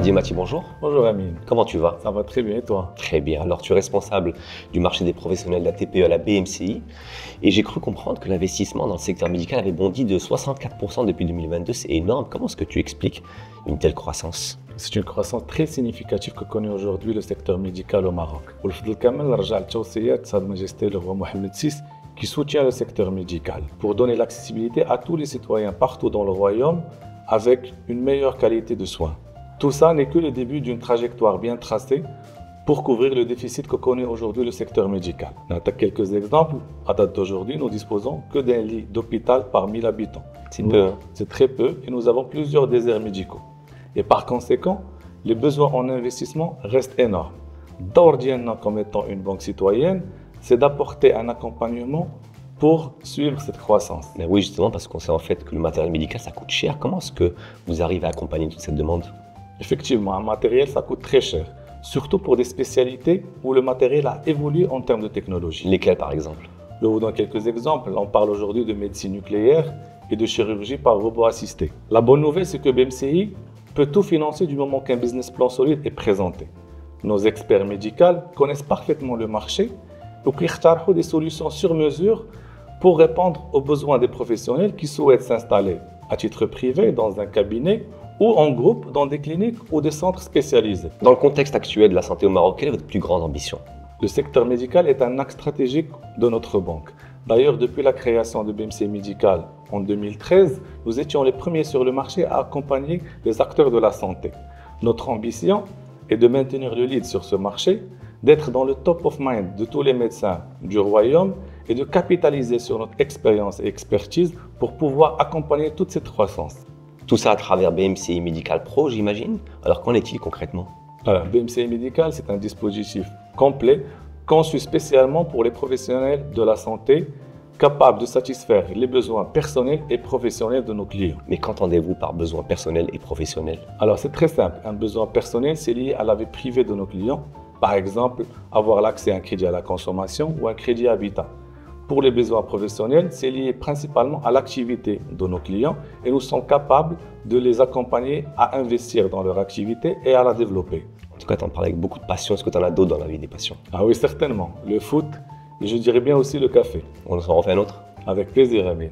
Adi Mati, bonjour. Bonjour Amine, Comment tu vas? ça va très bien et toi? Très bien. Alors, tu es responsable du marché des professionnels de la TPE à la BMCI et j'ai cru comprendre que l'investissement dans le secteur médical avait bondi de 64% depuis 2022. C'est énorme. Comment est-ce que tu expliques une telle croissance? C'est une croissance très significative que connaît aujourd'hui le secteur médical au Maroc. والفضل كامل نرجع لتوصيات Sa Majesté le roi Mohamed VI qui soutient le secteur médical pour donner l'accessibilité à tous les citoyens partout dans le royaume avec une meilleure qualité de soins. Tout ça n'est que le début d'une trajectoire bien tracée pour couvrir le déficit que connaît aujourd'hui le secteur médical. On a quelques exemples. À date d'aujourd'hui, nous disposons que d'un lit d'hôpital par 1000 habitants. C'est peu, hein? C'est très peu et nous avons plusieurs déserts médicaux. Et par conséquent, les besoins en investissement restent énormes. D'ordinaire, comme étant une banque citoyenne, c'est d'apporter un accompagnement pour suivre cette croissance. Mais oui, justement, parce qu'on sait en fait que le matériel médical, ça coûte cher. Comment est-ce que vous arrivez à accompagner toute cette demande? Effectivement, un matériel, ça coûte très cher, surtout pour des spécialités où le matériel a évolué en termes de technologie. Lesquels, par exemple? Je vous donne quelques exemples. On parle aujourd'hui de médecine nucléaire et de chirurgie par robot assisté. La bonne nouvelle, c'est que BMCI peut tout financer du moment qu'un business plan solide est présenté. Nos experts médicaux connaissent parfaitement le marché et qui cherchent des solutions sur mesure pour répondre aux besoins des professionnels qui souhaitent s'installer à titre privé dans un cabinet ou en groupe dans des cliniques ou des centres spécialisés. Dans le contexte actuel de la santé au Maroc, quelle est votre plus grande ambition? Le secteur médical est un axe stratégique de notre banque. D'ailleurs, depuis la création de BMCI Médical en 2013, nous étions les premiers sur le marché à accompagner les acteurs de la santé. Notre ambition est de maintenir le lead sur ce marché, d'être dans le top of mind de tous les médecins du royaume et de capitaliser sur notre expérience et expertise pour pouvoir accompagner toute cette croissance. Tout ça à travers BMCI Médical Pro, j'imagine. Alors, qu'en est-il concrètement? Alors, BMCI Médical, c'est un dispositif complet conçu spécialement pour les professionnels de la santé, capable de satisfaire les besoins personnels et professionnels de nos clients. Mais qu'entendez-vous par besoin personnel et professionnel? Alors, c'est très simple. Un besoin personnel, c'est lié à la vie privée de nos clients. Par exemple, avoir l'accès à un crédit à la consommation ou un crédit habitat. Pour les besoins professionnels, c'est lié principalement à l'activité de nos clients et nous sommes capables de les accompagner à investir dans leur activité et à la développer. En tout cas, tu en parles avec beaucoup de passion. Est-ce que tu en as d'autres dans la vie des patients? Ah oui, certainement. Le foot et je dirais bien aussi le café. On en refait un autre? Avec plaisir, Amine.